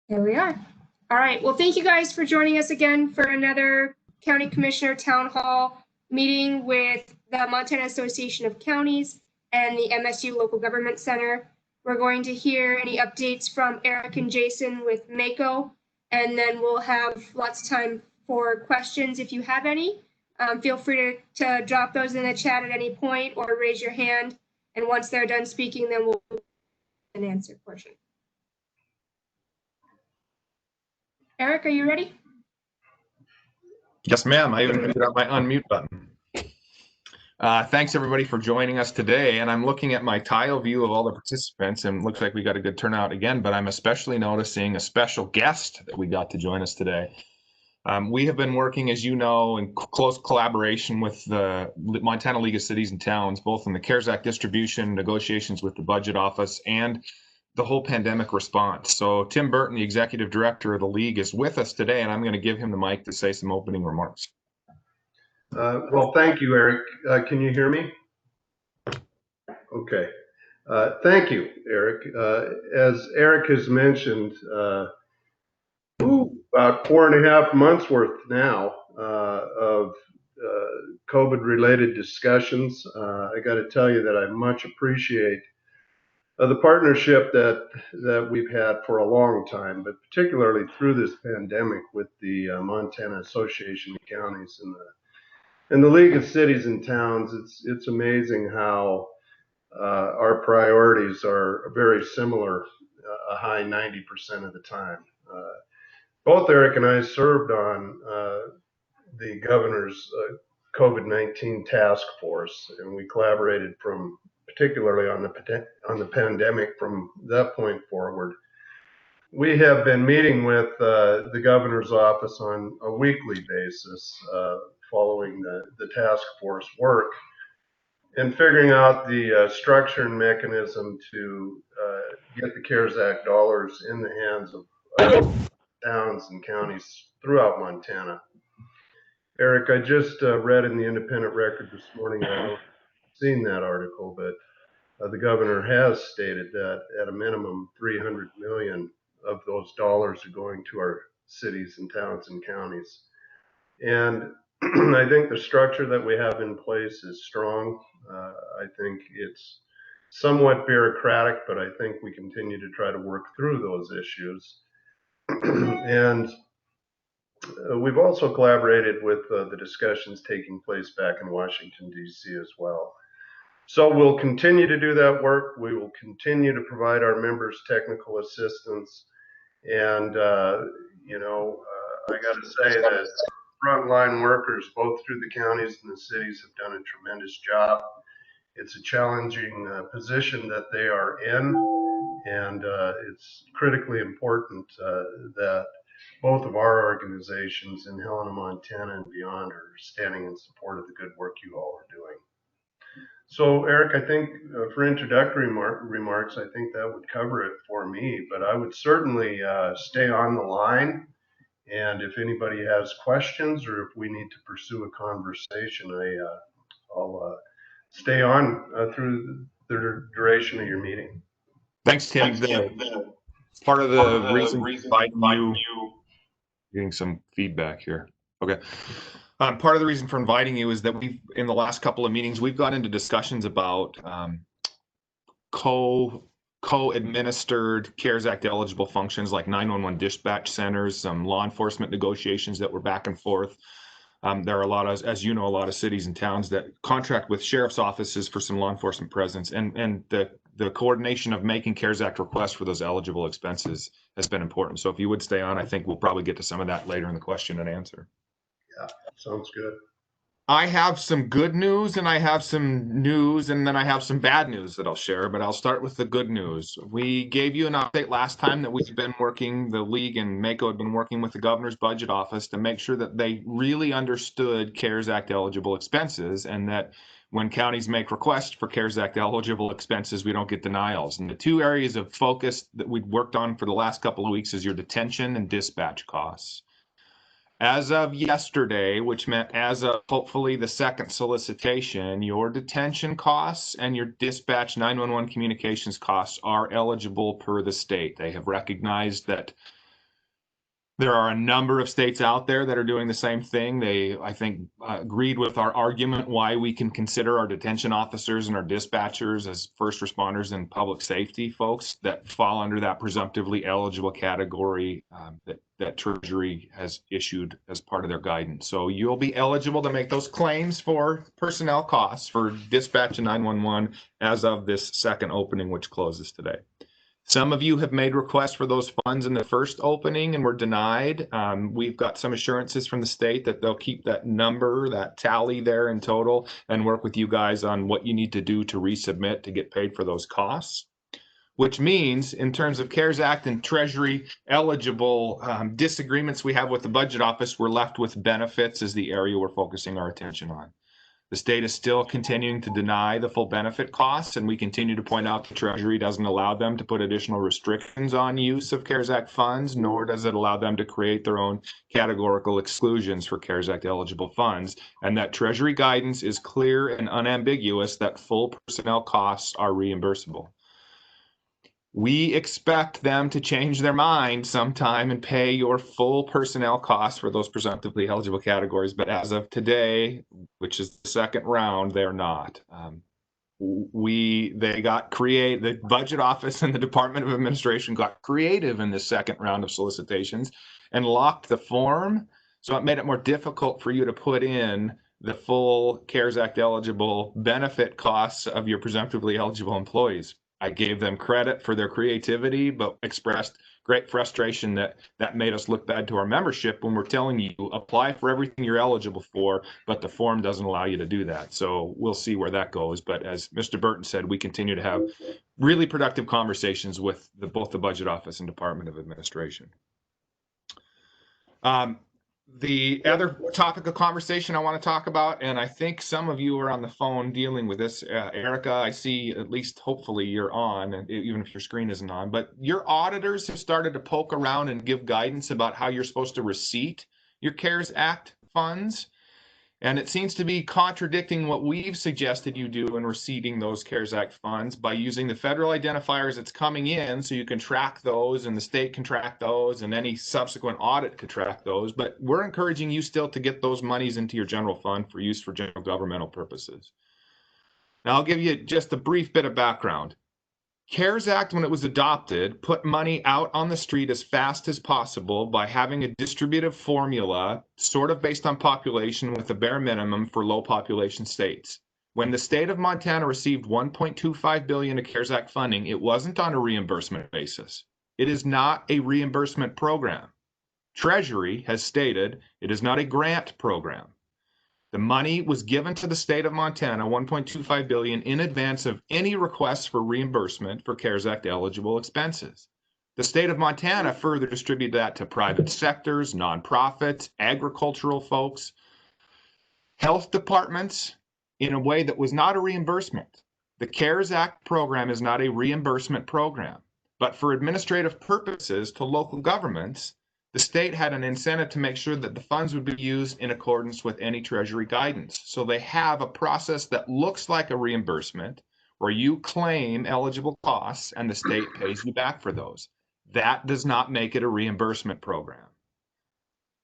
There we are. All right. Well, thank you guys for joining us again for another County Commissioner Town Hall meeting with the Montana Association of Counties and the MSU Local Government Center. We're going to hear any updates from Eric and Jason with MACo, and then we'll have lots of time for questions if you have any. Feel free to drop those in the chat at any point or raise your hand. And once they're done speaking, then we'll do an answer portion. Eric, are you ready? Yes, ma'am. I even figured out my unmute button. Thanks everybody for joining us today. And I'm looking at my tile view of all the participants, and it looks like we got a good turnout again, but I'm especially noticing a special guest that we got to join us today. We have been working, as you know, in close collaboration with the Montana League of Cities and Towns, both in the CARES Act distribution, negotiations with the budget office, and the whole pandemic response. So Tim Burton, the executive director of the league, is with us today, and I'm going to give him the mic to say some opening remarks. Well, thank you, Eric. Can you hear me? Okay. Thank you, Eric. As Eric has mentioned, about 4.5 months worth now of COVID-related discussions. I got to tell you that I much appreciate the partnership that we've had for a long time, but particularly through this pandemic with the Montana Association of Counties and the League of Cities and Towns. It's amazing how our priorities are very similar a high 90% of the time. Both Eric and I served on the governor's COVID-19 task force, and we collaborated particularly on the pandemic from that point forward. We have been meeting with the governor's office on a weekly basis following the task force work and figuring out the structure and mechanism to get the CARES Act dollars in the hands of towns and counties throughout Montana. Eric, I just read in the Independent Record this morning, I haven't seen that article, but the governor has stated that at a minimum 300 million of those dollars are going to our cities and towns and counties. And I think the structure that we have in place is strong. I think it's somewhat bureaucratic, but I think we continue to try to work through those issues. And we've also collaborated with the discussions taking place back in Washington, D.C. as well. So we'll continue to do that work. We will continue to provide our members technical assistance. And, I got to say that frontline workers, both through the counties and the cities, have done a tremendous job. It's a challenging position that they are in, and it's critically important that both of our organizations in Helena, Montana and beyond are standing in support of the good work you all are doing. So Eric, I think for introductory remarks, I think that would cover it for me, but I would certainly stay on the line. And if anybody has questions or if we need to pursue a conversation, I'll stay on through the duration of your meeting. Thanks, Tim. Part of the reason inviting you, getting some feedback here. Okay. Part of the reason for inviting you is that in the last couple of meetings, we've got into discussions about co-administered CARES Act eligible functions like 911 dispatch centers, some law enforcement negotiations that were back and forth. There are a lot of, as you know, a lot of cities and towns that contract with sheriff's offices for some law enforcement presence, and the coordination of making CARES Act requests for those eligible expenses has been important. So if you would stay on, I think we'll probably get to some of that later in the question and answer. Yeah, sounds good. I have some good news and I have some news and then I have some bad news that I'll share, but I'll start with the good news. We gave you an update last time that we've been working, the league and MACo had been working with the governor's budget office to make sure that they really understood CARES Act eligible expenses, and that when counties make requests for CARES Act eligible expenses, we don't get denials. And the two areas of focus that we've worked on for the last couple of weeks is your detention and dispatch costs. As of yesterday, which meant as of hopefully the second solicitation, your detention costs and your dispatch 911 communications costs are eligible per the state. They have recognized that There are a number of states out there that are doing the same thing. They, I think, agreed with our argument why we can consider our detention officers and our dispatchers as first responders and public safety folks that fall under that presumptively eligible category that Treasury has issued as part of their guidance. So you'll be eligible to make those claims for personnel costs for dispatch and 911 as of this second opening, which closes today. Some of you have made requests for those funds in the first opening and were denied. We've got some assurances from the state that they'll keep that number, that tally there in total, and work with you guys on what you need to do to resubmit to get paid for those costs. Which means, in terms of CARES Act and Treasury eligible disagreements we have with the budget office, we're left with benefits as the area we're focusing our attention on. The state is still continuing to deny the full benefit costs, and we continue to point out the Treasury doesn't allow them to put additional restrictions on use of CARES Act funds, nor does it allow them to create their own categorical exclusions for CARES Act eligible funds, and that Treasury guidance is clear and unambiguous that full personnel costs are reimbursable. We expect them to change their mind sometime and pay your full personnel costs for those presumptively eligible categories. But as of today, which is the second round, they're not. The budget office and the Department of Administration got creative in the second round of solicitations and locked the form. So it made it more difficult for you to put in the full CARES Act eligible benefit costs of your presumptively eligible employees. I gave them credit for their creativity, but expressed great frustration that made us look bad to our membership when we're telling you apply for everything you're eligible for, but the form doesn't allow you to do that. So we'll see where that goes. But as Mr. Burton said, we continue to have really productive conversations with both the Budget Office and Department of Administration. The other topic of conversation I want to talk about, and I think some of you are on the phone dealing with this. Erica, I see, at least hopefully you're on, even if your screen isn't on, but your auditors have started to poke around and give guidance about how you're supposed to receipt your CARES Act funds. And it seems to be contradicting what we've suggested you do in receiving those CARES Act funds by using the federal identifiers that's coming in, so you can track those and the state can track those and any subsequent audit could track those. But we're encouraging you still to get those monies into your general fund for use for general governmental purposes. Now I'll give you just a brief bit of background. CARES Act, when it was adopted, put money out on the street as fast as possible by having a distributive formula sort of based on population with a bare minimum for low population states. When the state of Montana received $1.25 billion of CARES Act funding, it wasn't on a reimbursement basis. It is not a reimbursement program. Treasury has stated it is not a grant program. The money was given to the state of Montana, $1.25 billion, in advance of any requests for reimbursement for CARES Act eligible expenses. The state of Montana further distributed that to private sectors, nonprofits, agricultural folks, health departments, in a way that was not a reimbursement. The CARES Act program is not a reimbursement program, but for administrative purposes to local governments, the state had an incentive to make sure that the funds would be used in accordance with any Treasury guidance. So they have a process that looks like a reimbursement where you claim eligible costs and the state pays you back for those. That does not make it a reimbursement program.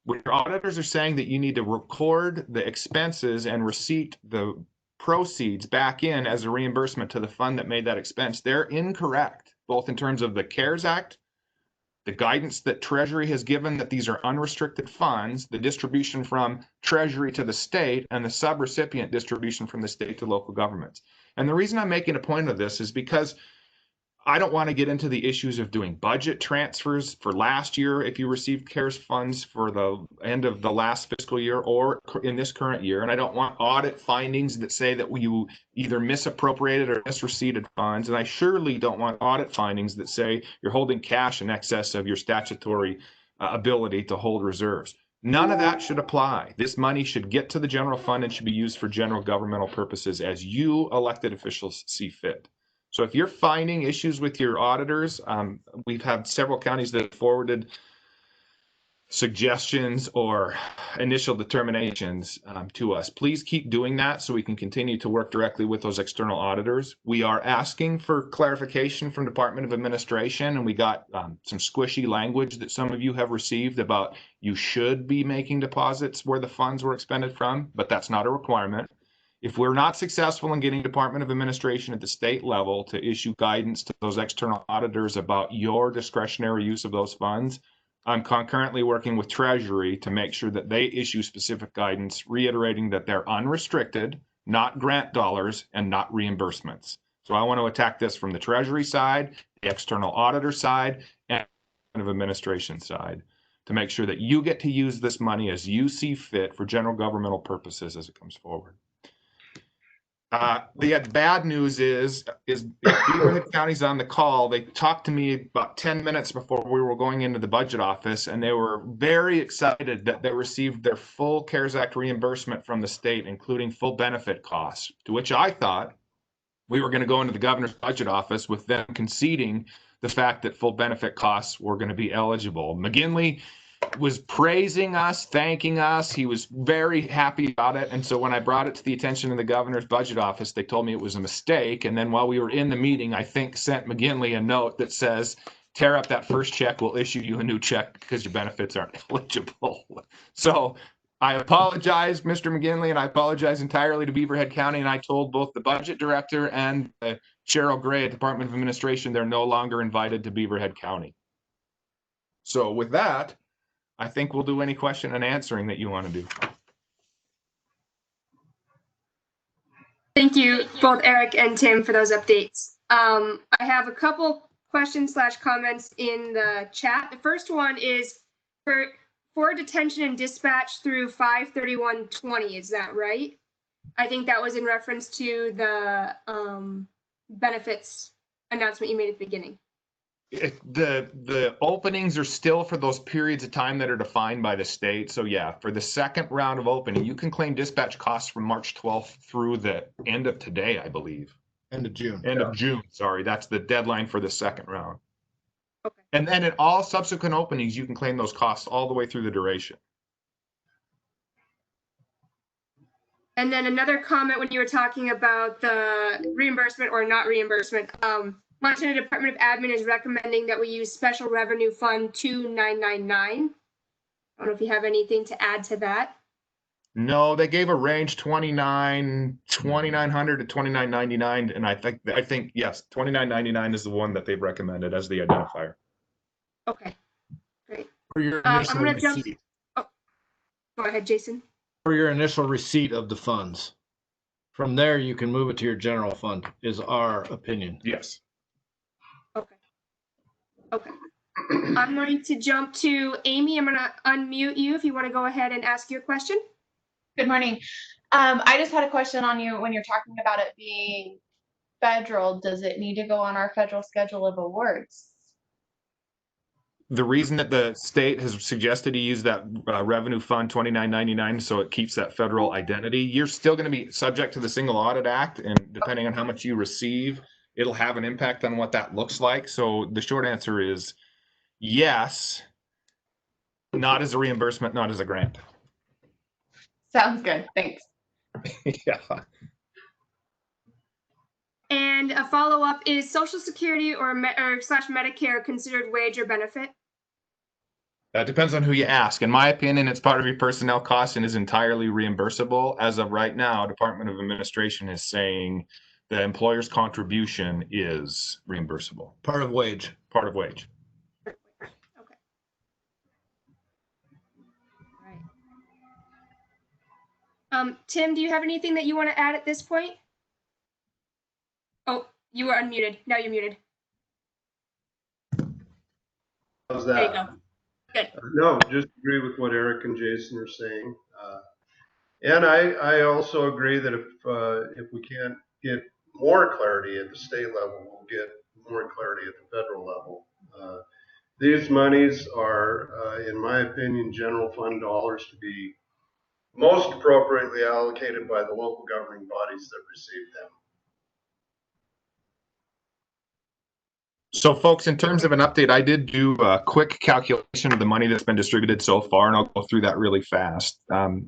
When your auditors are saying that you need to record the expenses and receipt the proceeds back in as a reimbursement to the fund that made that expense, they're incorrect, both in terms of the CARES Act, the guidance that Treasury has given that these are unrestricted funds, the distribution from Treasury to the state, and the subrecipient distribution from the state to local governments. And the reason I'm making a point of this is because I don't want to get into the issues of doing budget transfers for last year if you received CARES funds for the end of the last fiscal year or in this current year. And I don't want audit findings that say that you either misappropriated or misreceipted funds. And I surely don't want audit findings that say you're holding cash in excess of your statutory ability to hold reserves. None of that should apply. This money should get to the general fund and should be used for general governmental purposes as you elected officials see fit. So if you're finding issues with your auditors, we've had several counties that have forwarded suggestions or initial determinations to us, please keep doing that so we can continue to work directly with those external auditors. We are asking for clarification from Department of Administration, and we got some squishy language that some of you have received about you should be making deposits where the funds were expended from, but that's not a requirement. If we're not successful in getting Department of Administration at the state level to issue guidance to those external auditors about your discretionary use of those funds, I'm concurrently working with Treasury to make sure that they issue specific guidance, reiterating that they're unrestricted, not grant dollars, and not reimbursements. So I want to attack this from the Treasury side, the external auditor side, and the Administration side to make sure that you get to use this money as you see fit for general governmental purposes as it comes forward. The bad news is Beaverhead County's on the call. They talked to me about 10 minutes before we were going into the budget office, and they were very excited that they received their full CARES Act reimbursement from the state, including full benefit costs, to which I thought we were going to go into the governor's budget office with them conceding the fact that full benefit costs were going to be eligible. McGinley was praising us, thanking us. He was very happy about it. And so when I brought it to the attention of the governor's budget office, they told me it was a mistake. And then while we were in the meeting, I think sent McGinley a note that says, tear up that first check, we'll issue you a new check because your benefits aren't eligible. So I apologize, Mr. McGinley, and I apologize entirely to Beaverhead County. And I told both the budget director and Cheryl Gray at Department of Administration they're no longer invited to Beaverhead County. So with that, I think we'll do any question and answering that you want to do. Thank you, both Eric and Tim, for those updates. I have a couple questions / comments in the chat. The first one is for detention and dispatch through 5/31/20. Is that right? I think that was in reference to the benefits announcement you made at the beginning. The openings are still for those periods of time that are defined by the state. So yeah, for the second round of opening, you can claim dispatch costs from March 12th through the end of today, I believe. End of June. End of June, sorry. That's the deadline for the second round. Okay. And then at all subsequent openings, you can claim those costs all the way through the duration. And then another comment when you were talking about the reimbursement or not reimbursement, Montana Department of Admin is recommending that we use Special Revenue Fund 2999. I don't know if you have anything to add to that. No, they gave a range 2,900 to 2,999, and I think yes, 2,999 is the one that they've recommended as the identifier. Okay, great. For your I'm initial going to receipt. jump. Oh, go ahead, Jason. For your initial receipt of the funds. From there, you can move it to your general fund, is our opinion. Yes. Okay. Okay. I'm going to jump to Amy. I'm going to unmute you if you want to go ahead and ask your question. Good morning. I just had a question on you when you're talking about it being federal. Does it need to go on our federal schedule of awards? The reason that the state has suggested to use that revenue fund 2999 so it keeps that federal identity, you're still going to be subject to the Single Audit Act, and depending on how much you receive, it'll have an impact on what that looks like. So the short answer is yes, not as a reimbursement, not as a grant. Sounds good. Thanks. Yeah. And a follow-up, is Social Security or slash Medicare considered wage or benefit? That depends on who you ask. In my opinion, it's part of your personnel cost and is entirely reimbursable. As of right now, Department of Administration is saying the employer's contribution is reimbursable. Part of wage. Part of wage. Okay. All right. Tim, do you have anything that you want to add at this point? Oh, you were unmuted. Now you're muted. How's There you that? go. Good. No, just agree with what Eric and Jason are saying. And I also agree that if we can't get more clarity at the state level, we'll get more clarity at the federal level. These monies are, in my opinion, general fund dollars to be most appropriately allocated by the local governing bodies that receive them. So folks, in terms of an update, I did do a quick calculation of the money that's been distributed so far, and I'll go through that really fast.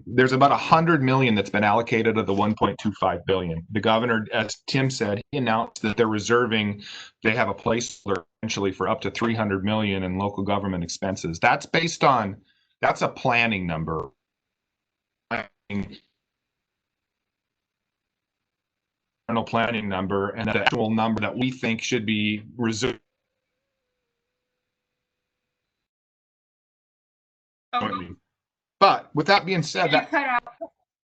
There's about 100 million that's been allocated of the 1.25 billion. The governor, as Tim said, he announced that they're reserving, they have a placeholder essentially for up to 300 million in local government expenses. That's based on, that's a planning number. Planning number, and the actual number that we think should be reserved. Okay. But with that being said,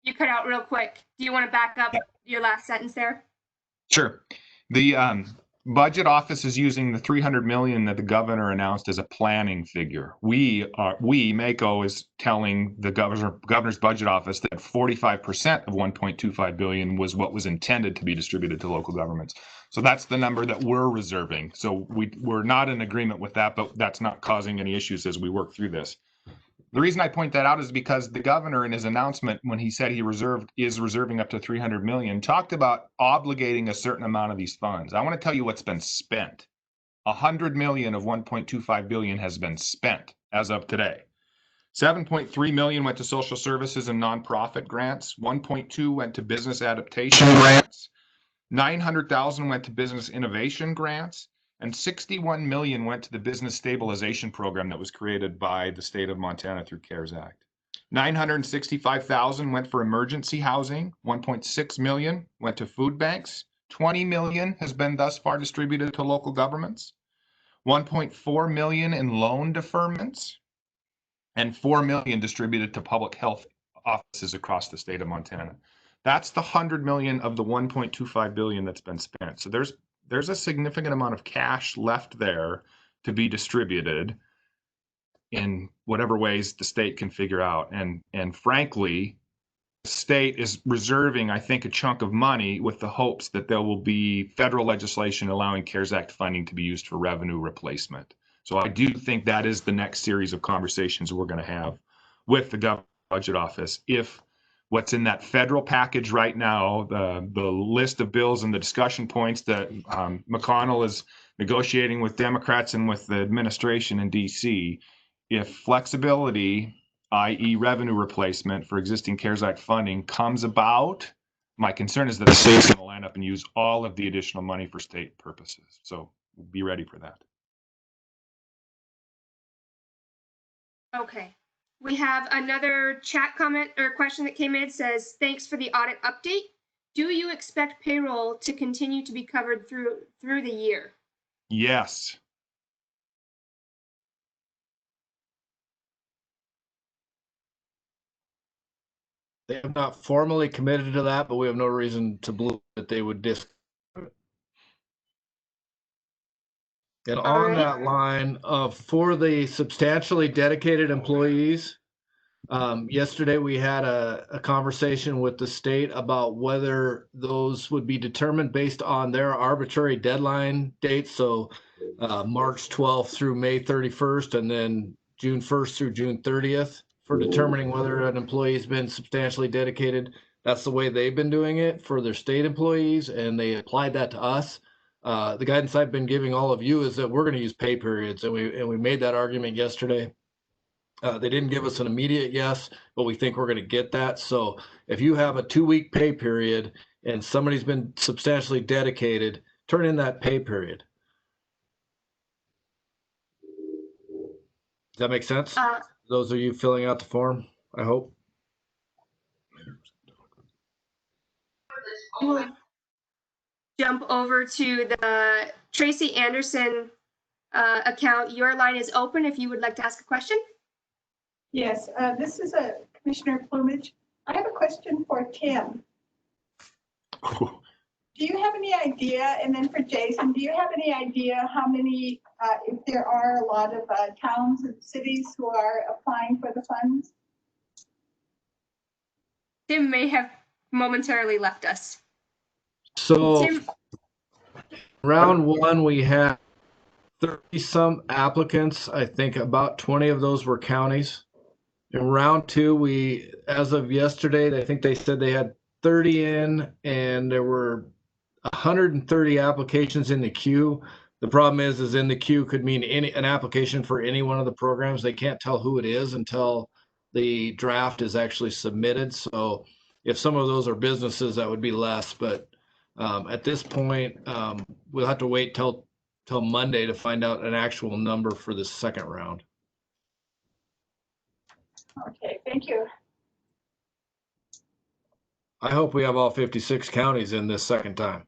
You cut out real quick. Do you want to back up your last sentence there? Sure. The budget office is using the 300 million that the governor announced as a planning figure. MACo is telling the governor's budget office that 45% of 1.25 billion was what was intended to be distributed to local governments. So that's the number that we're reserving. So we're not in agreement with that, but that's not causing any issues as we work through this. The reason I point that out is because the governor in his announcement, when he said he is reserving up to 300 million, talked about obligating a certain amount of these funds. I want to tell you what's been spent. 100 million of 1.25 billion has been spent as of today. 7.3 million went to social services and nonprofit grants. 1.2 went to business adaptation grants. 900,000 went to business innovation grants. And 61 million went to the business stabilization program that was created by the state of Montana through CARES Act. 965,000 went for emergency housing. 1.6 million went to food banks. 20 million has been thus far distributed to local governments. 1.4 million in loan deferments, and 4 million distributed to public health offices across the state of Montana. That's the 100 million of the 1.25 billion that's been spent. So there's a significant amount of cash left there to be distributed in whatever ways the state can figure out. And frankly, the state is reserving, I think, a chunk of money with the hopes that there will be federal legislation allowing CARES Act funding to be used for revenue replacement. So I do think that is the next series of conversations we're going to have with the government budget office. If what's in that federal package right now, the list of bills and the discussion points that McConnell is negotiating with Democrats and with the administration in DC, if flexibility, i.e. revenue replacement for existing CARES Act funding comes about, my concern is that the state's going to line up and use all of the additional money for state purposes. So be ready for that. Okay. We have another chat comment or question that came in. It says, thanks for the audit update. Do you expect payroll to continue to be covered through the year? Yes. They have not formally committed to that, but we have no reason to believe that they would And on that line of for the substantially dedicated employees, yesterday we had a conversation with the state about whether those would be determined based on their arbitrary deadline dates. So March 12th through May 31st, and then June 1st through June 30th for determining whether an employee has been substantially dedicated. That's the way they've been doing it for their state employees, and they applied that to us. The guidance I've been giving all of you is that we're going to use pay periods, and we made that argument yesterday. They didn't give us an immediate yes, but we think we're going to get that. So if you have a 2-week pay period and somebody's been substantially dedicated, turn in that pay period. Does that make sense? Those of you filling out the form, I hope. We'll jump over to the Tracy Anderson account. Your line is open if you would like to ask a question. Yes, this is a Commissioner Plumage. I have a question for Tim. Do you have any idea, and then for Jason, do you have any idea how many, if there are a lot of towns and cities who are applying for the funds? Tim may have momentarily left us. So Tim, round one, we had 30 some applicants. I think about 20 of those were counties. In round two, as of yesterday, I think they said they had 30 in, and there were 130 applications in the queue, The problem is in the queue could mean an application for any one of the programs. They can't tell who it is until the draft is actually submitted. So if some of those are businesses, that would be less. But at this point, we'll have to wait till Monday to find out an actual number for the second round. Okay, thank you. I hope we have all 56 counties in this second time.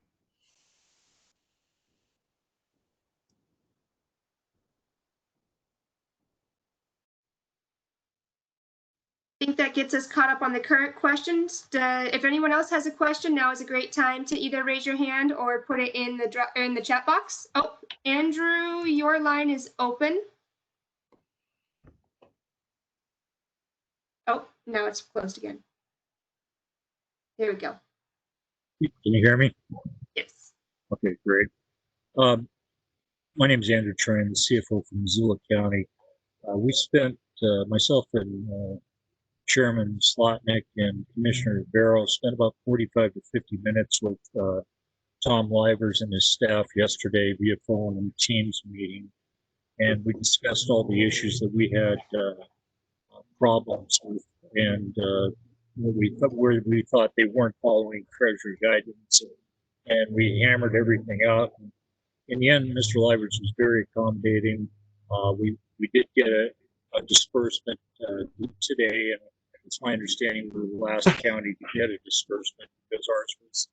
I think that gets us caught up on the current questions. If anyone else has a question, now is a great time to either raise your hand or put it in the chat box. Oh, Andrew, your line is open. Oh, now it's closed again. There we go. Can you hear me? Yes. Okay, great. My name is Andrew Train, the CFO from Missoula County. We spent, myself and Chairman Slotnick and Commissioner Barrow spent about 45 to 50 minutes with Tom Livers and his staff yesterday via phone and Teams meeting. And we discussed all the issues that we had problems with and where we thought they weren't following Treasury guidance. And we hammered everything out. In the end, Mr. Livers was very accommodating. We did get a disbursement today, and it's my understanding we're the last county to get a disbursement because ours was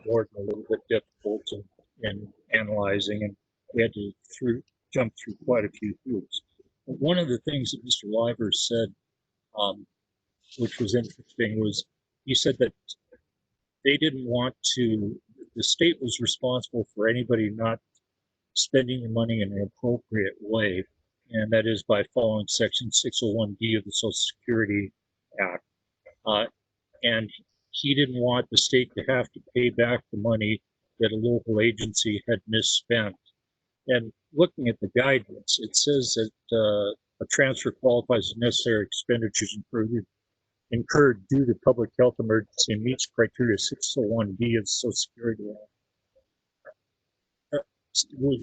more than a little bit difficult in analyzing, and we had to jump through quite a few hoops. But one of the things that Mr. Livers said, which was interesting, was he said that they didn't want to, the state was responsible for anybody not spending the money in an appropriate way, and that is by following Section 601D of the Social Security Act. And he didn't want the state to have to pay back the money that a local agency had misspent. And looking at the guidance, it says that a transfer qualifies as necessary expenditures incurred due to public health emergency and meets criteria 601D of the Social Security Act.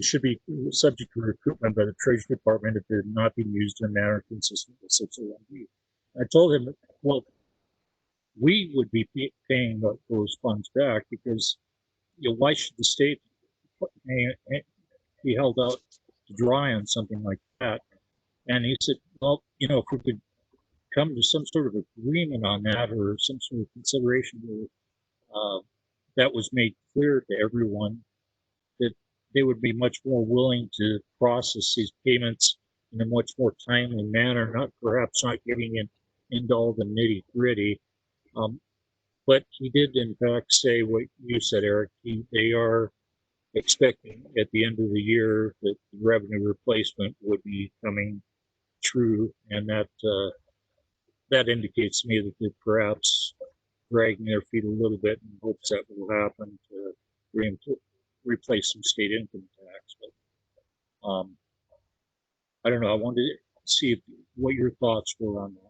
Should be subject to recoupment by the Treasury Department if they're not being used in a manner consistent with 601D. I told him, well, we would be paying those funds back because, you know, why should the state be held out to dry on something like that? And he said, well, you know, if we could come to some sort of agreement on that or some sort of consideration where that was made clear to everyone, that they would be much more willing to process these payments in a much more timely manner, perhaps not getting into all the nitty gritty. But he did in fact say what you said, Eric. They are expecting at the end of the year that the revenue replacement would be coming true, and that indicates to me that they're perhaps dragging their feet a little bit in hopes that will happen to replace some state income tax. But I don't know. I wanted to see what your thoughts were on that.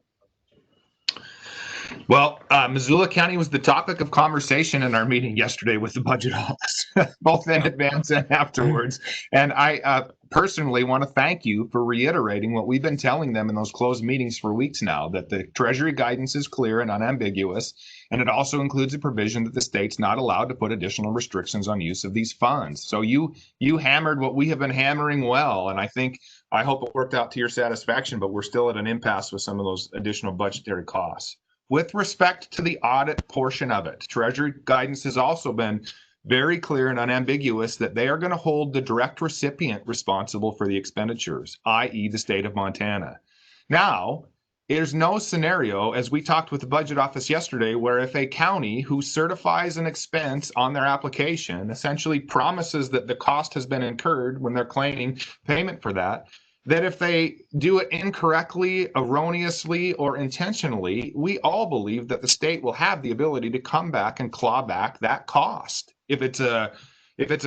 Well, Missoula County was the topic of conversation in our meeting yesterday with the budget office, both in advance and afterwards. And I personally want to thank you for reiterating what we've been telling them in those closed meetings for weeks now, that the Treasury guidance is clear and unambiguous. And it also includes a provision that the state's not allowed to put additional restrictions on use of these funds. So you hammered what we have been hammering well. And I hope it worked out to your satisfaction, but we're still at an impasse with some of those additional budgetary costs. With respect to the audit portion of it, Treasury guidance has also been very clear and unambiguous that they are going to hold the direct recipient responsible for the expenditures, i.e. the state of Montana. Now, there's no scenario, as we talked with the budget office yesterday, where if a county who certifies an expense on their application essentially promises that the cost has been incurred when they're claiming payment for that if they do it incorrectly, erroneously, or intentionally, we all believe that the state will have the ability to come back and claw back that cost. If it's a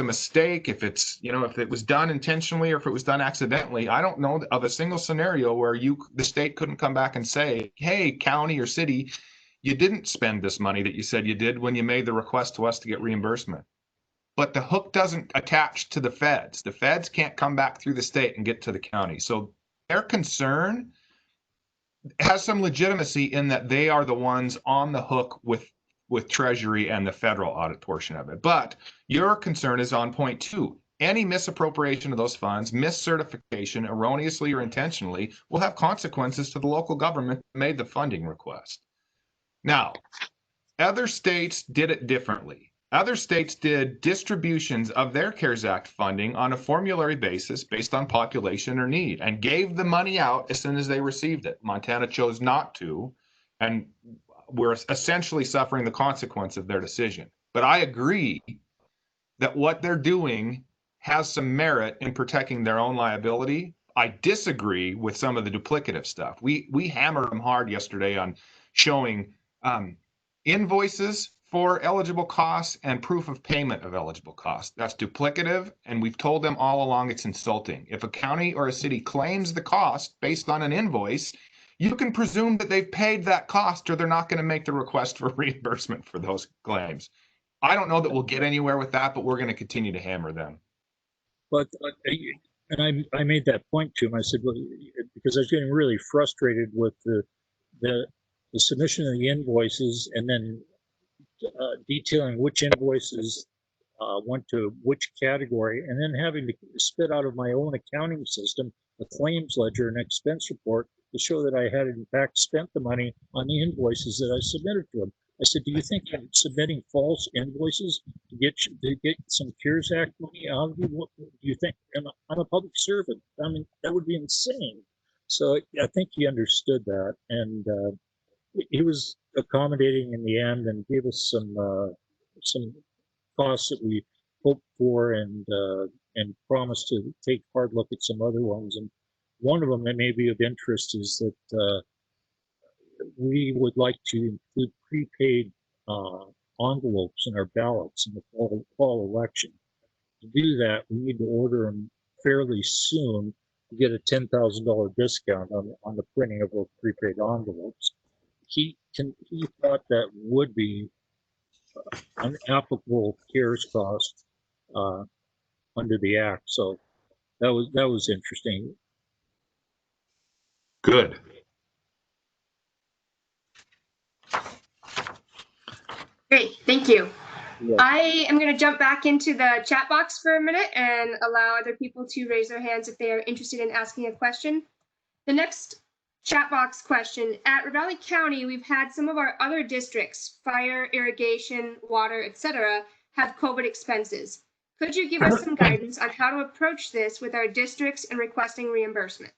mistake, if it was done intentionally or if it was done accidentally, I don't know of a single scenario where the state couldn't come back and say, hey, county or city, you didn't spend this money that you said you did when you made the request to us to get reimbursement. but the hook doesn't attach to the feds. The feds can't come back through the state and get to the county. So their concern has some legitimacy in that they are the ones on the hook with Treasury and the federal audit portion of it. But your concern is on point two. Any misappropriation of those funds, miscertification, erroneously or intentionally, will have consequences to the local government that made the funding request. Now, other states did it differently. Other states did distributions of their CARES Act funding on a formulary basis based on population or need and gave the money out as soon as they received it. Montana chose not to, and we're essentially suffering the consequence of their decision. But I agree that what they're doing has some merit in protecting their own liability. I disagree with some of the duplicative stuff. We hammered them hard yesterday on showing invoices for eligible costs and proof of payment of eligible costs. That's duplicative, and we've told them all along it's insulting. If a county or a city claims the cost based on an invoice, you can presume that they've paid that cost or they're not going to make the request for reimbursement for those claims. I don't know that we'll get anywhere with that, but we're going to continue to hammer them. But and I made that point to him. I said, well, because I was getting really frustrated with the submission of the invoices and then detailing which invoices went to which category, and then having to spit out of my own accounting system a claims ledger and expense report to show that I had in fact spent the money on the invoices that I submitted to them. I said, do you think I'm submitting false invoices to get some CARES Act money out of you? What do you think? I'm a public servant. I mean, that would be insane. So I think he understood that, and he was accommodating in the end and gave us some costs that we hoped for, and promised to take a hard look at some other ones. And one of them that may be of interest is that we would like to include prepaid envelopes in our ballots in the fall election. To do that, we need to order them fairly soon to get a $10,000 discount on the printing of those prepaid envelopes. He thought that would be an applicable CARES cost under the act. So that was interesting. Good. Great, thank you. Yeah. I am going to jump back into the chat box for a minute and allow other people to raise their hands if they are interested in asking a question. The next chat box question: at Ravalli County, we've had some of our other districts, fire, irrigation, water, etc., have COVID expenses. Could you give us some guidance on how to approach this with our districts and requesting reimbursement?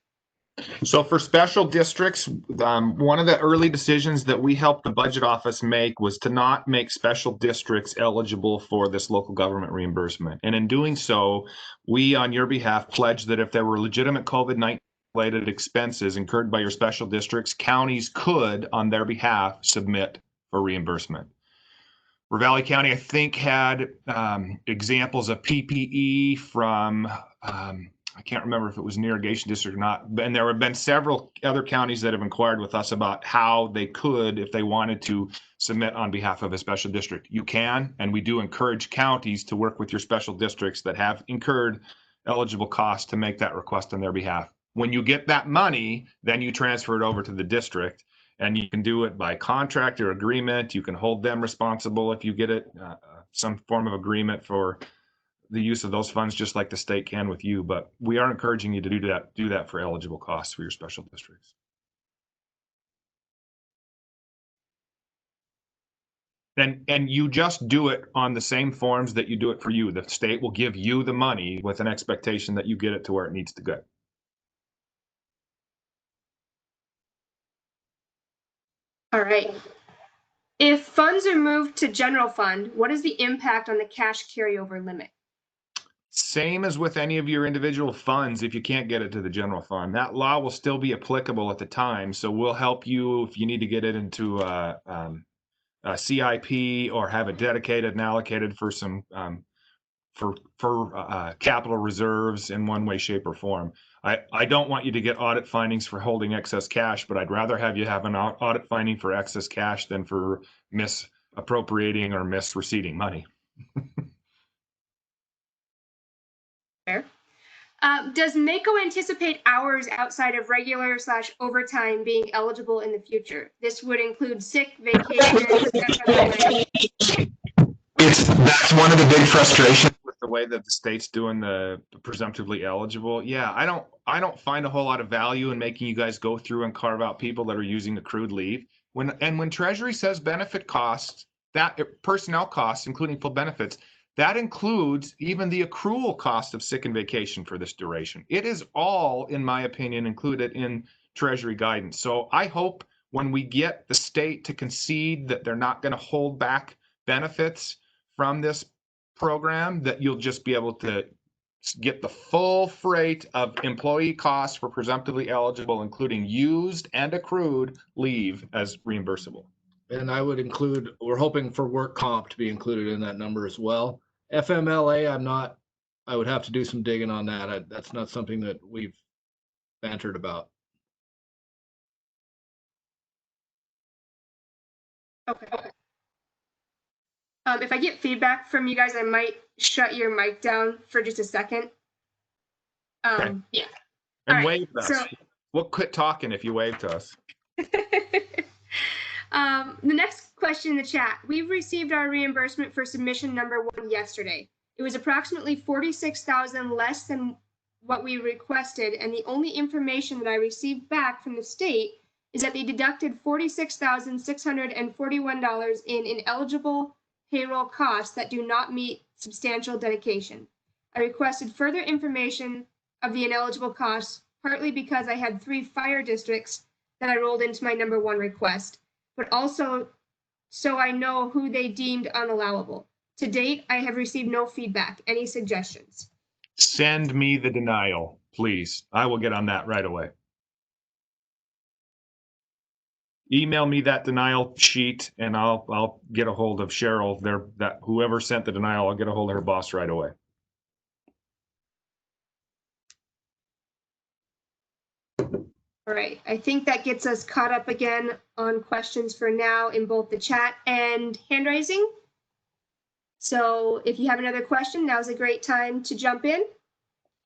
So for special districts, one of the early decisions that we helped the budget office make was to not make special districts eligible for this local government reimbursement. And in doing so, we, on your behalf, pledged that if there were legitimate COVID-19 related expenses incurred by your special districts, counties could, on their behalf, submit for reimbursement. Ravalli County, I think, had examples of PPE from I can't remember if it was an irrigation district or not, and there have been several other counties that have inquired with us about how they could, if they wanted to, submit on behalf of a special district. You can, and we do encourage counties to work with your special districts that have incurred eligible costs to make that request on their behalf. When you get that money, then you transfer it over to the district, and you can do it by contract or agreement. You can hold them responsible if you get it, some form of agreement for the use of those funds, just like the state can with you. But we are encouraging you to do that for eligible costs for your special districts. And you just do it on the same forms that you do it for you. The state will give you the money with an expectation that you get it to where it needs to go. All right. If funds are moved to general fund, what is the impact on the cash carryover limit? Same as with any of your individual funds. If you can't get it to the general fund, that law will still be applicable at the time. So we'll help you if you need to get it into a CIP or have it dedicated and allocated for some capital reserves in one way, shape, or form. I don't want you to get audit findings for holding excess cash, but I'd rather have you have an audit finding for excess cash than for misappropriating or misreceiving money. Fair. Does MACo anticipate hours outside of regular / overtime being eligible in the future? This would include sick, vacation, FMLA. That's one of the big frustrations with the way that the state's doing the presumptively eligible. Yeah, I don't find a whole lot of value in making you guys go through and carve out people that are using accrued leave. When Treasury says benefit costs, that personnel costs, including full benefits, that includes even the accrual cost of sick and vacation for this duration. It is all, in my opinion, included in Treasury guidance. So I hope when we get the state to concede that they're not going to hold back benefits from this program, that you'll just be able to get the full freight of employee costs for presumptively eligible, including used and accrued leave as reimbursable. And I would include, we're hoping for work comp to be included in that number as well. FMLA, I would have to do some digging on that. That's not something that we've bantered about. Okay. If I get feedback from you guys, I might shut your mic down for just a second. Okay. Yeah. And All wave right, to us. so- We'll quit talking if you wave to us. The next question in the chat. We've received our reimbursement for submission number 1 yesterday. It was approximately $46,000 less than what we requested, and the only information that I received back from the state is that they deducted $46,641 in ineligible payroll costs that do not meet substantial dedication. I requested further information of the ineligible costs, partly because I had 3 fire districts that I rolled into my number 1 request, but also so I know who they deemed unallowable. To date, I have received no feedback. Any suggestions? Send me the denial, please. I will get on that right away. Email me that denial sheet and I'll get a hold of Cheryl there, that whoever sent the denial, I'll get a hold of her boss right away. All right, I think that gets us caught up again on questions for now in both the chat and hand raising. So if you have another question, now's a great time to jump in.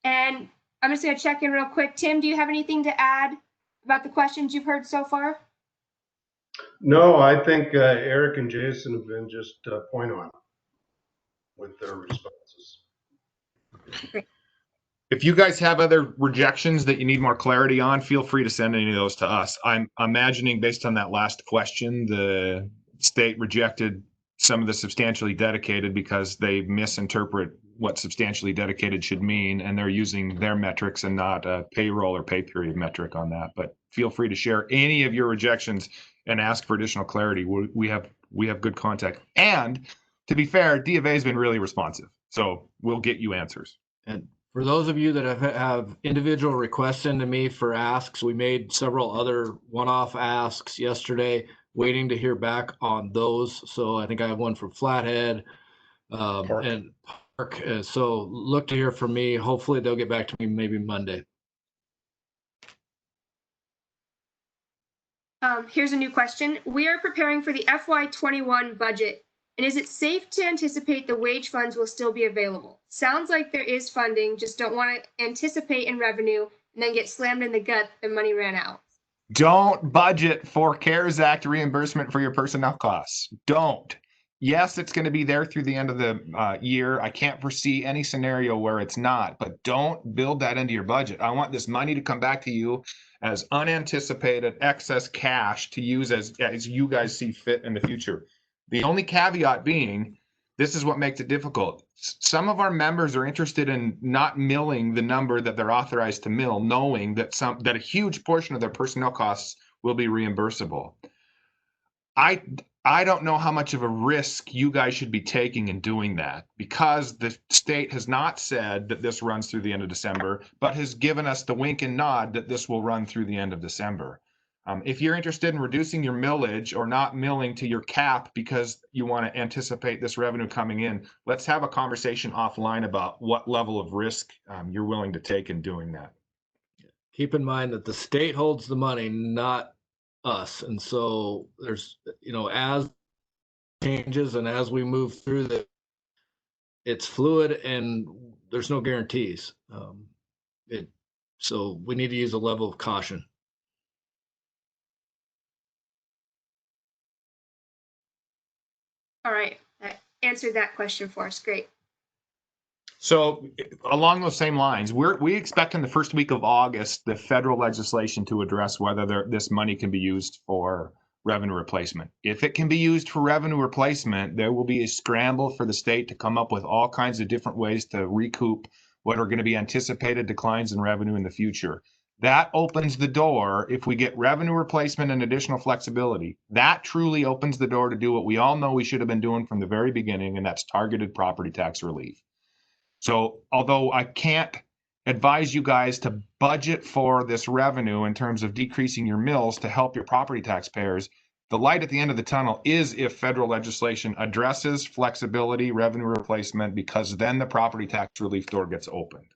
And I'm just gonna check in real quick. Tim, do you have anything to add about the questions you've heard so far? No, I think Eric and Jason have been just point on with their responses. Great. If you guys have other rejections that you need more clarity on, feel free to send any of those to us. I'm imagining based on that last question, the state rejected some of the substantially dedicated because they misinterpret what substantially dedicated should mean, and they're using their metrics and not a payroll or pay period metric on that. But feel free to share any of your rejections and ask for additional clarity. We have good contact. And to be fair, D of A has been really responsive, so we'll get you answers. And for those of you that have individual requests into me for asks, we made several other one-off asks yesterday, waiting to hear back on those. So I think I have one from Flathead and Park. So look to hear from me. Hopefully they'll get back to me maybe Monday. Here's a new question. We are preparing for the FY21 budget, and is it safe to anticipate the wage funds will still be available? Sounds like there is funding, just don't want to anticipate in revenue and then get slammed in the gut and money ran out. Don't budget for CARES Act reimbursement for your personnel costs. Don't. Yes, it's going to be there through the end of the year. I can't foresee any scenario where it's not, but don't build that into your budget. I want this money to come back to you as unanticipated excess cash to use as you guys see fit in the future. The only caveat being, this is what makes it difficult. Some of our members are interested in not milling the number that they're authorized to mill, knowing that a huge portion of their personnel costs will be reimbursable. I don't know how much of a risk you guys should be taking in doing that, because the state has not said that this runs through the end of December, but has given us the wink and nod that this will run through the end of December. If you're interested in reducing your millage or not milling to your cap because you want to anticipate this revenue coming in, let's have a conversation offline about what level of risk you're willing to take in doing that. Keep in mind that the state holds the money, not us. And so there's, as changes and as we move through it's fluid, and there's no guarantees. So we need to use a level of caution. All right, that answered that question for us. Great. So along those same lines, we expect in the first week of August, the federal legislation to address whether this money can be used for revenue replacement. If it can be used for revenue replacement, there will be a scramble for the state to come up with all kinds of different ways to recoup what are going to be anticipated declines in revenue in the future. That opens the door. If we get revenue replacement and additional flexibility, that truly opens the door to do what we all know we should have been doing from the very beginning, and that's targeted property tax relief. So although I can't advise you guys to budget for this revenue in terms of decreasing your mills to help your property taxpayers, the light at the end of the tunnel is if federal legislation addresses flexibility, revenue replacement, because then the property tax relief door gets opened.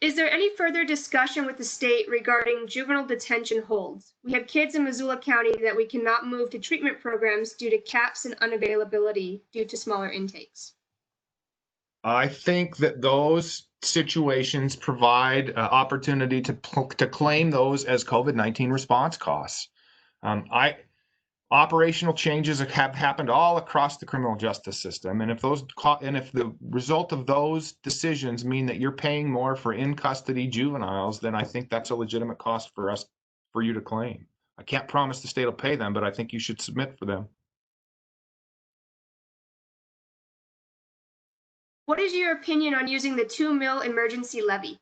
Is there any further discussion with the state regarding juvenile detention holds? We have kids in Missoula County that we cannot move to treatment programs due to caps and unavailability due to smaller intakes. I think that those situations provide opportunity to claim those as COVID-19 response costs. Operational changes have happened all across the criminal justice system, and if the result of those decisions mean that you're paying more for in custody juveniles, then I think that's a legitimate cost for you to claim. I can't promise the state will pay them, but I think you should submit for them. What is your opinion on using the 2 mil emergency levy?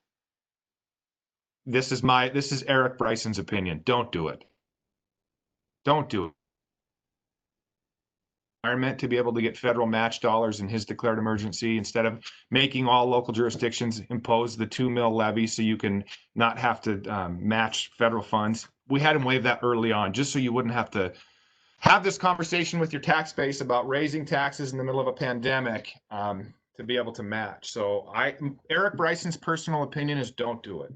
This is Eric Bryson's opinion. Don't do it. Don't do it. To be able to get federal match dollars in his declared emergency instead of making all local jurisdictions impose the 2 mil levy so you can not have to match federal funds. We had him waive that early on just so you wouldn't have to have this conversation with your tax base about raising taxes in the middle of a pandemic to be able to match. So Eric Bryson's personal opinion is don't do it.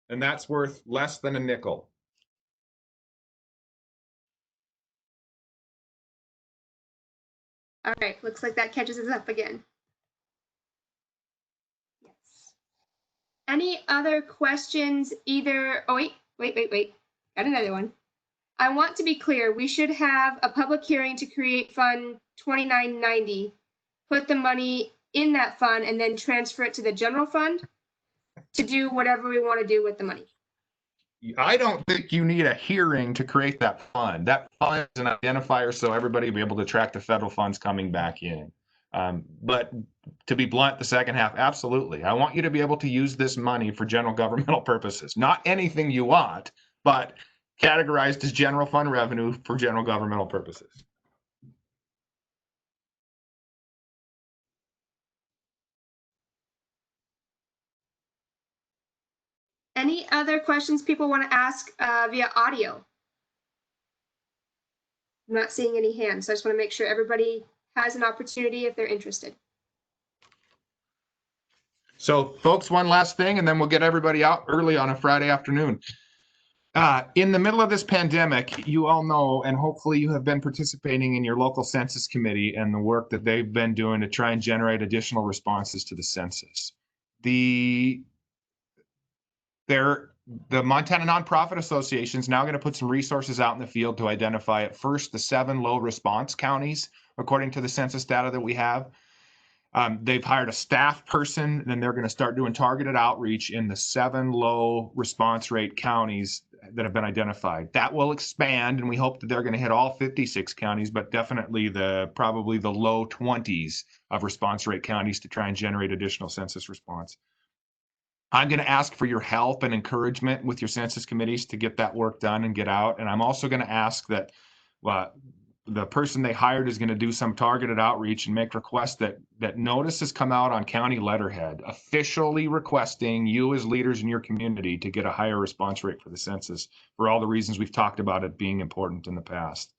And that's worth less than a nickel. All right, looks like that catches us up again. Yes. Any other questions oh, wait. Got another one. I want to be clear, we should have a public hearing to create Fund 2990, put the money in that fund and then transfer it to the general fund to do whatever we want to do with the money. I don't think you need a hearing to create that fund. That fund is an identifier so everybody will be able to track the federal funds coming back in. But to be blunt, the second half, absolutely. I want you to be able to use this money for general governmental purposes. Not anything you want, but categorized as general fund revenue for general governmental purposes. Any other questions people want to ask via audio? I'm not seeing any hands, so I just want to make sure everybody has an opportunity if they're interested. So folks, one last thing, and then we'll get everybody out early on a Friday afternoon. In the middle of this pandemic, you all know, and hopefully you have been participating in your local census committee and the work that they've been doing to try and generate additional responses to the census. The Montana Nonprofit Association is now going to put some resources out in the field to identify at first the 7 low response counties, according to the census data that we have. They've hired a staff person, and they're going to start doing targeted outreach in the 7 low response rate counties that have been identified. That will expand, and we hope that they're going to hit all 56 counties, but definitely probably the low 20s of response rate counties to try and generate additional census response. I'm going to ask for your help and encouragement with your census committees to get that work done and get out. And I'm also going to ask that the person they hired is going to do some targeted outreach and make requests that notices come out on county letterhead, officially requesting you as leaders in your community to get a higher response rate for the census for all the reasons we've talked about it being important in the past.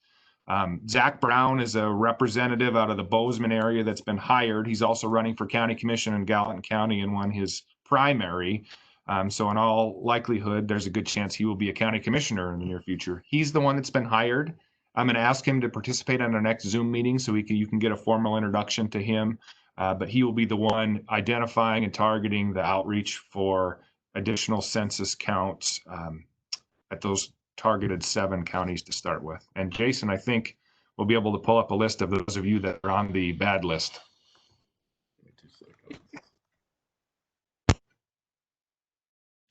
Zach Brown is a representative out of the Bozeman area that's been hired. He's also running for county commission in Gallatin County and won his primary. So in all likelihood, there's a good chance he will be a county commissioner in the near future. He's the one that's been hired. I'm going to ask him to participate in our next Zoom meeting so you can get a formal introduction to him. But he will be the one identifying and targeting the outreach for additional census counts at those targeted 7 counties to start with. And Jason, I think we'll be able to pull up a list of those of you that are on the bad list.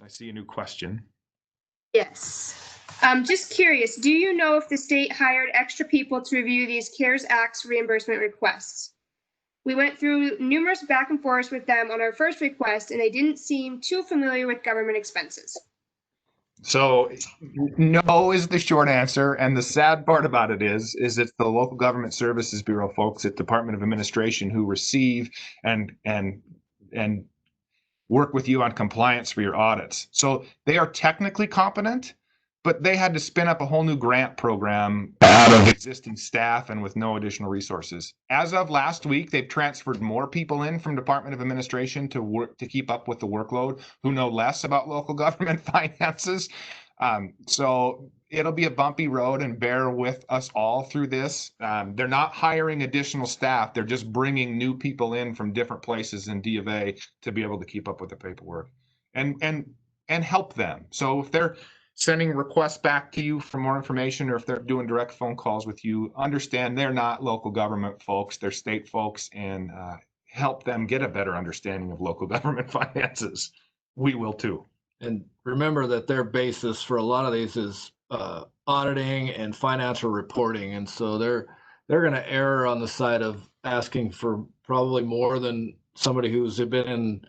I see a new question. Yes. Just curious, do you know if the state hired extra people to review these CARES Act's reimbursement requests? We went through numerous back and forths with them on our first request, and they didn't seem too familiar with government expenses. So no is the short answer. And the sad part about it is it's the Local Government Services Bureau folks at Department of Administration who receive and work with you on compliance for your audits. So they are technically competent, but they had to spin up a whole new grant program out of existing staff and with no additional resources. As of last week, they've transferred more people in from Department of Administration to work to keep up with the workload who know less about local government finances. So it'll be a bumpy road, and bear with us all through this. They're not hiring additional staff. They're just bringing new people in from different places in D of A to be able to keep up with the paperwork and help them. So if they're sending requests back to you for more information, or if they're doing direct phone calls with you, understand they're not local government folks, they're state folks, and help them get a better understanding of local government finances. We will too. And remember that their basis for a lot of these is auditing and financial reporting. And so they're going to err on the side of asking for probably more than somebody who's been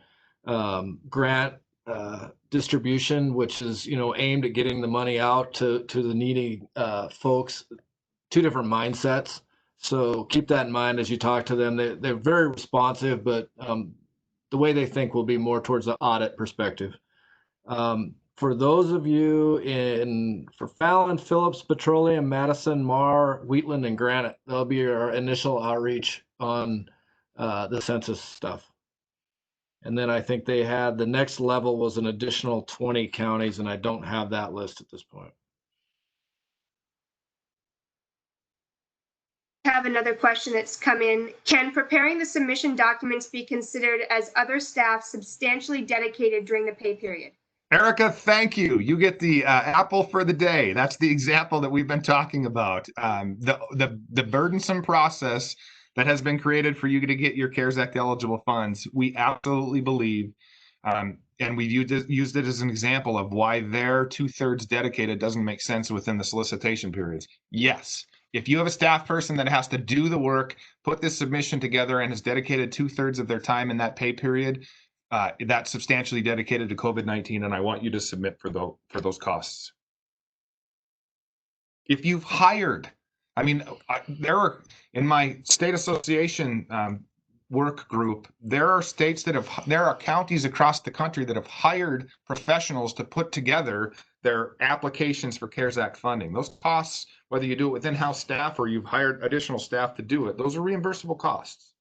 in grant distribution, which is, aimed at getting the money out to the needy folks. 2 different mindsets. So keep that in mind as you talk to them. They're very responsive, but the way they think will be more towards the audit perspective. For those of you for Fallon, Phillips, Petroleum, Madison, Marr, Wheatland, and Granite, that'll be our initial outreach on the census stuff. And then I think they had the next level was an additional 20 counties, and I don't have that list at this point. I have another question that's come in. Can preparing the submission documents be considered as other staff substantially dedicated during the pay period? Erica, thank you. You get the apple for the day. That's the example that we've been talking about. The burdensome process that has been created for you to get your CARES Act eligible funds. We absolutely believe, and we've used it as an example of why their 2/3 dedicated doesn't make sense within the solicitation periods. Yes, if you have a staff person that has to do the work, put this submission together, and has dedicated 2/3 of their time in that pay period, that's substantially dedicated to COVID-19, and I want you to submit for those costs. If you've hired, there are, in my state association work group, there are counties across the country that have hired professionals to put together their applications for CARES Act funding. Those costs, whether you do it with in-house staff or you've hired additional staff to do it, those are reimbursable costs.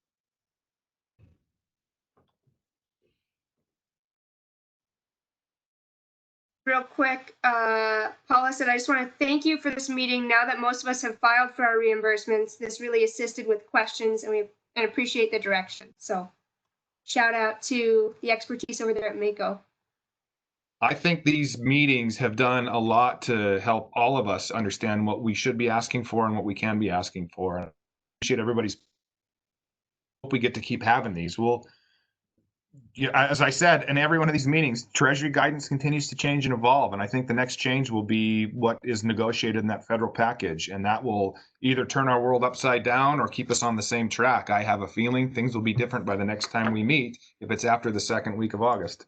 Real quick, Paula said, I just want to thank you for this meeting. Now that most of us have filed for our reimbursements, this really assisted with questions, and we appreciate the direction. So shout out to the expertise over there at MACo. I think these meetings have done a lot to help all of us understand what we should be asking for and what we can be asking for. I appreciate everybody's. Hope we get to keep having these. As I said, in every one of these meetings, Treasury guidance continues to change and evolve. And I think the next change will be what is negotiated in that federal package. And that will either turn our world upside down or keep us on the same track. I have a feeling things will be different by the next time we meet, if it's after the 2nd week of August.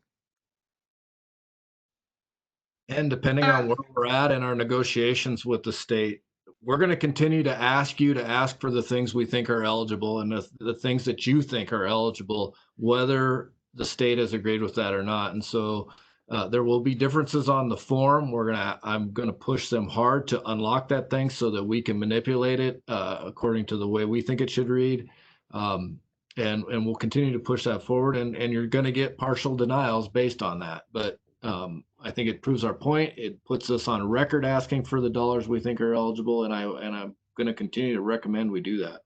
And depending on where we're at in our negotiations with the state, we're going to continue to ask you to ask for the things we think are eligible, and the things that you think are eligible, whether the state has agreed with that or not. And so there will be differences on the form. I'm going to push them hard to unlock that thing so that we can manipulate it according to the way we think it should read. And we'll continue to push that forward, and you're going to get partial denials based on that. But I think it proves our point. It puts us on record asking for the dollars we think are eligible, and I'm going to continue to recommend we do that.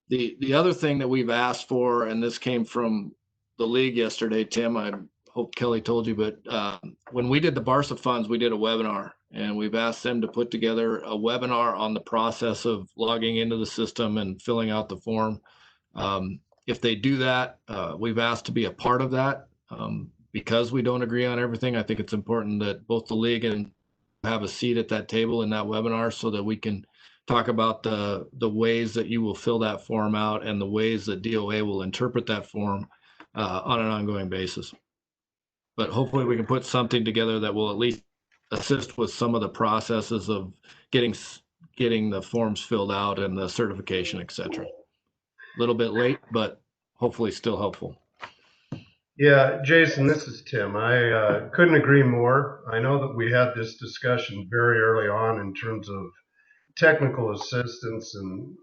The other thing that we've asked for, and this came from the league yesterday, Tim, I hope Kelly told you, but when we did the Barca funds, we did a webinar, and we've asked them to put together a webinar on the process of logging into the system and filling out the form. If they do that, we've asked to be a part of that. Because we don't agree on everything, I think it's important that both the league and have a seat at that table in that webinar so that we can talk about the ways that you will fill that form out and the ways that DOA will interpret that form on an ongoing basis. But hopefully we can put something together that will at least assist with some of the processes of getting the forms filled out and the certification, etc. A little bit late, but hopefully still helpful. Yeah, Jason, this is Tim. I couldn't agree more. I know that we had this discussion very early on in terms of technical assistance and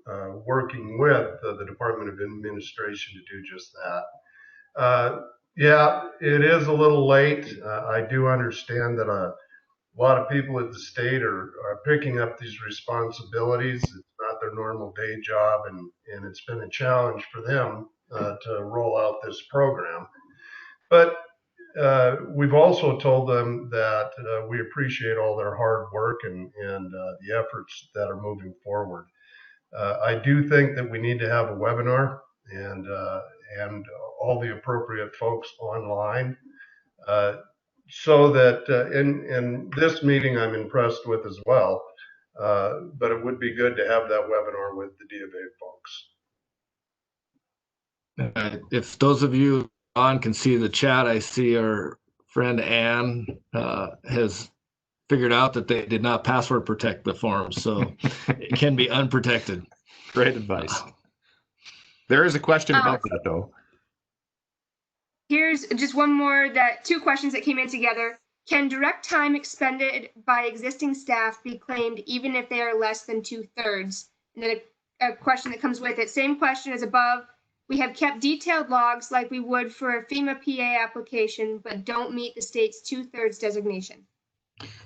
working with the Department of Administration to do just that. Yeah, it is a little late. I do understand that a lot of people at the state are picking up these responsibilities. It's not their normal day job, and it's been a challenge for them to roll out this program. But we've also told them that we appreciate all their hard work and the efforts that are moving forward. I do think that we need to have a webinar and all the appropriate folks online so that in this meeting I'm impressed with as well. But it would be good to have that webinar with the D of A folks. If those of you on can see the chat, I see our friend Ann has figured out that they did not password protect the forms, so it can be unprotected. Great advice. There is a question about that though. Here's just one more, two questions that came in together. Can direct time expended by existing staff be claimed even if they are less than 2/3? And then a question that comes with it, same question as above. We have kept detailed logs like we would for a FEMA PA application, but don't meet the state's 2/3 designation.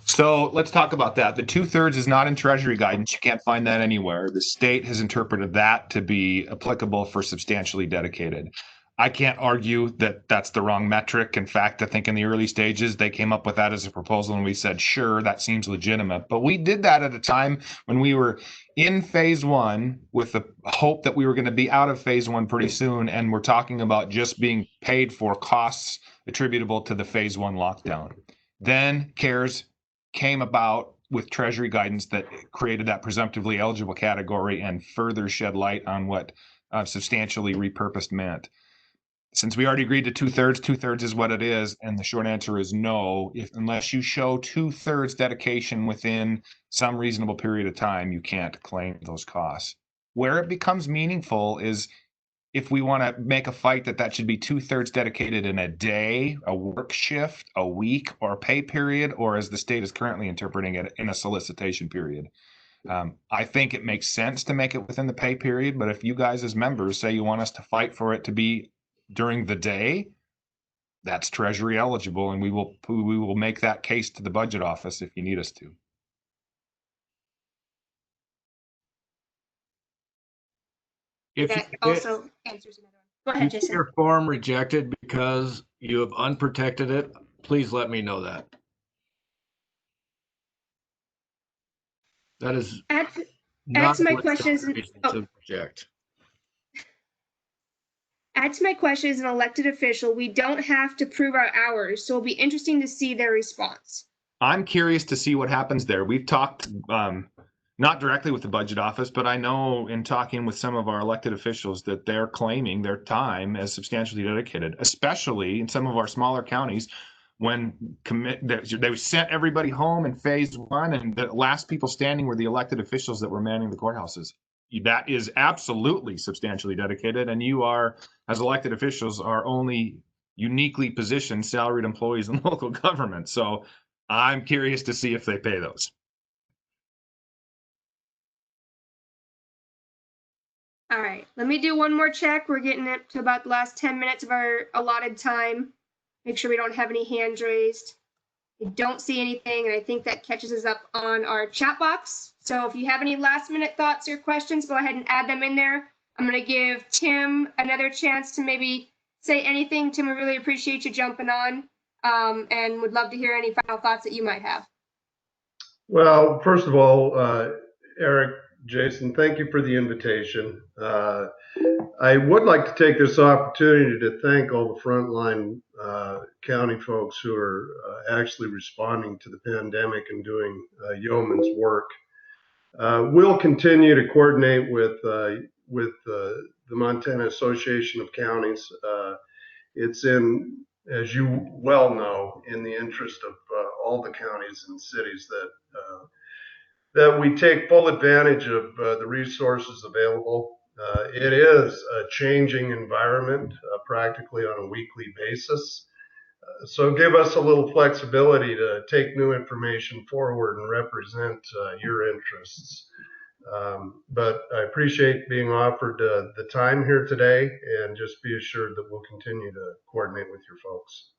So let's talk about that. The 2/3 is not in Treasury guidance. You can't find that anywhere. The state has interpreted that to be applicable for substantially dedicated. I can't argue that that's the wrong metric. In fact, I think in the early stages, they came up with that as a proposal and we said, sure, that seems legitimate. But we did that at a time when we were in phase one with the hope that we were going to be out of phase one pretty soon. And we're talking about just being paid for costs attributable to the phase one lockdown. Then CARES came about with Treasury guidance that created that presumptively eligible category and further shed light on what substantially repurposed meant. Since we already agreed to 2/3, 2/3 is what it is, and the short answer is no. Unless you show 2/3 dedication within some reasonable period of time, you can't claim those costs. Where it becomes meaningful is if we want to make a fight that should be 2/3 dedicated in a day, a work shift, a week, or a pay period, or as the state is currently interpreting it, in a solicitation period. I think it makes sense to make it within the pay period, but if you guys as members say you want us to fight for it to be during the day, that's Treasury eligible, and we will make that case to the budget office if you need us to. If That also answers another one. Go ahead, Jason. your form rejected because you have unprotected it, please let me know that. That is Add not to my what questions. to reject. Add to my question, as an elected official, we don't have to prove our hours, so it'll be interesting to see their response. I'm curious to see what happens there. We've talked not directly with the budget office, but I know in talking with some of our elected officials that they're claiming their time as substantially dedicated, especially in some of our smaller counties when they sent everybody home in phase one, and the last people standing were the elected officials that were manning the courthouses. That is absolutely substantially dedicated, and you are, as elected officials, are only uniquely positioned salaried employees in local government. So I'm curious to see if they pay those. All right, let me do one more check. We're getting up to about the last 10 minutes of our allotted time. Make sure we don't have any hands raised. I don't see anything, and I think that catches us up on our chat box. So if you have any last minute thoughts or questions, go ahead and add them in there. I'm going to give Tim another chance to maybe say anything. Tim, we really appreciate you jumping on, and would love to hear any final thoughts that you might have. Well, first of all, Eric, Jason, thank you for the invitation. I would like to take this opportunity to thank all the frontline county folks who are actually responding to the pandemic and doing yeoman's work. We'll continue to coordinate with the Montana Association of Counties. It's in, as you well know, in the interest of all the counties and cities that we take full advantage of the resources available. It is a changing environment practically on a weekly basis. So give us a little flexibility to take new information forward and represent your interests. But I appreciate being offered the time here today, and just be assured that we'll continue to coordinate with your folks.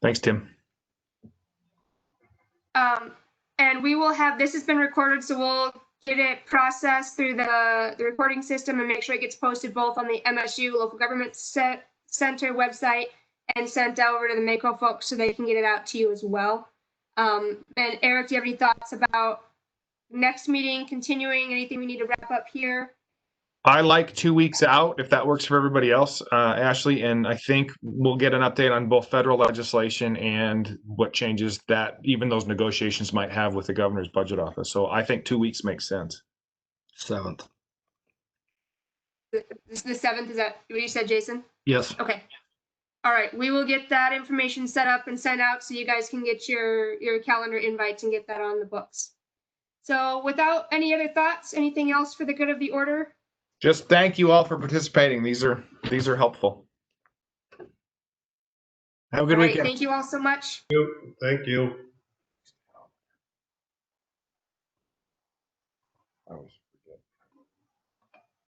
Thanks, Tim. And we will have, this has been recorded, so we'll get it processed through the recording system and make sure it gets posted both on the MSU Local Government Center website and sent over to the MACo folks so they can get it out to you as well. And Eric, do you have any thoughts about next meeting, continuing, anything we need to wrap up here? I like 2 weeks out, if that works for everybody else, Ashley, and I think we'll get an update on both federal legislation and what changes that even those negotiations might have with the governor's budget office. So I think 2 weeks makes sense. 7th. The 7th, is that what you said, Jason? Yes. Okay. All right, we will get that information set up and sent out so you guys can get your calendar invites and get that on the books. So without any other thoughts, anything else for the good of the order? Just thank you all for participating. These are helpful. Have a good All right, weekend. thank you all so much. Thank you.